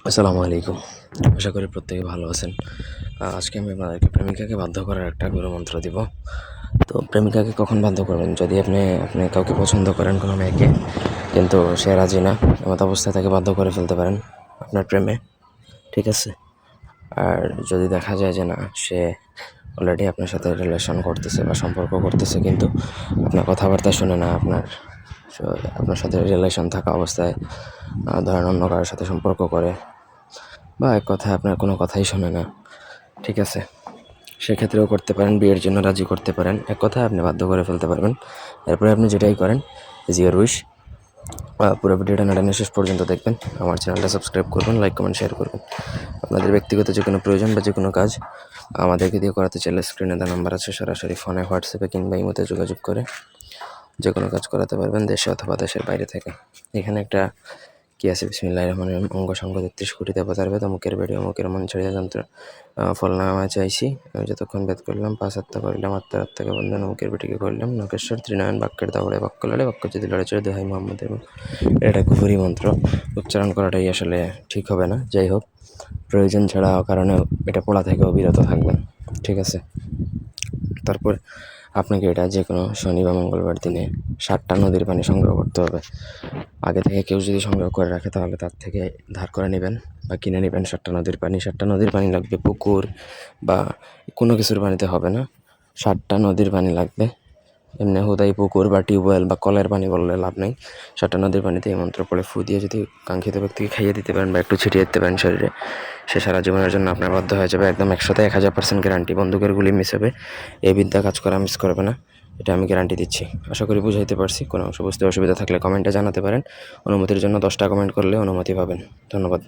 আসসালামু আলাইকুম। আশা করি প্রত্যেকে ভালো আছেন। আজকে আমি আপনাদেরকে প্রেমিকাকে বাধ্য করার একটা গুরুমন্ত্র দিব। তো প্রেমিকাকে কখন বাধ্য করবেন? যদি আপনি কাউকে পছন্দ করেন কোনো মেয়েকে, কিন্তু সে রাজি না, এমত অবস্থায় তাকে বাধ্য করে ফেলতে পারেন আপনার প্রেমে। ঠিক আছে? আর যদি দেখা যায় যে না, সে অলরেডি আপনার সাথে রিলেশন করতেছে বা সম্পর্ক করতেছে, কিন্তু আপনার কথাবার্তা শুনে না, আপনার সাথে রিলেশন থাকা অবস্থায় ধরেন অন্য কারোর সাথে সম্পর্ক করে, বা এক কথায় আপনার কোনো কথাই শোনে না। ঠিক আছে? সেক্ষেত্রেও করতে পারেন, বিয়ের জন্য রাজি করতে পারেন। এক কথায় আপনি বাধ্য করে ফেলতে পারবেন। এরপরে আপনি যেটাই করেন, ইজ ইয়োর উইশ। পুরো ভিডিওটা না টেনে শেষ পর্যন্ত দেখবেন। আমার চ্যানেলটা সাবস্ক্রাইব করবেন, লাইক কমেন্ট শেয়ার করবেন। আপনাদের ব্যক্তিগত যে কোনো প্রয়োজন বা যে কোনো কাজ আমাদেরকে দিয়ে করাতে চাইলে স্ক্রিনে দেওয়া নাম্বার আছে, সরাসরি ফোনে, হোয়াটসঅ্যাপে কিংবা ইমোতে যোগাযোগ করে যে কোনো কাজ করাতে পারবেন, দেশে অথবা দেশের বাইরে থেকে। এখানে একটা কি আছে, বিসমিল্লাহির রহমানির রহিম। অঙ্গ সঙ্গ 33 কোটি দেবতার ভেদ, অমুকের বেড়ি অমুকের মন ছাড়িয়া যন্ত্র ফল নামায় চাইছি। আমি যতক্ষণ ভেদ করলাম, 5 আত্মা করিলাম, আত্মাকে বন্ধন, অমুকের বেটিকে করলাম নকেশ্বর, ত্রিনয়ন বাক্যের দাবড়ে বাক্য লড়ে, বাক্য যদি লড়ে চড়ে দোহাই মোহাম্মদের। এটা কুফরি মন্ত্র, উচ্চারণ করাটাই আসলে ঠিক হবে না। যাই হোক, প্রয়োজন ছাড়া কারণে এটা পড়া থেকেও বিরত থাকবেন। ঠিক আছে? তারপর আপনাকে এটা যে কোনো শনি বা মঙ্গলবার দিনে 7টা নদীর পানি সংগ্রহ করতে হবে। আগে থেকে কেউ যদি সংগ্রহ করে রাখে তাহলে তার থেকে ধার করে নেবেন বা কিনে নেবেন 7টা নদীর পানি। 7টা নদীর পানি লাগবে, পুকুর বা কোনো কিছুর পানিতে হবে না, 7টা নদীর পানি লাগবে। এমনি হুদাই পুকুর বা টিউবওয়েল বা কলের পানি বললে লাভ নেই। 7টা নদীর পানিতে এই মন্ত্র পড়ে ফু দিয়ে যদি কাঙ্ক্ষিত ব্যক্তিকে খাইয়ে দিতে পারেন বা একটু ছিটিয়ে দিতে পারেন শরীরে, সে সারা জীবনের জন্য আপনার বাধ্য হয়ে যাবে। একদম 100তে 1000% গ্যারান্টি। বন্দুকের গুলি মিস হবে, এই বিদ্যা কাজ করা মিস করবে না, এটা আমি গ্যারান্টি দিচ্ছি। আশা করি বুঝাইতে পারছি। কোনো অংশ বুঝতে অসুবিধা থাকলে কমেন্টে জানাতে পারেন। অনুমতির জন্য 10টা কমেন্ট করলে অনুমতি পাবেন। ধন্যবাদ।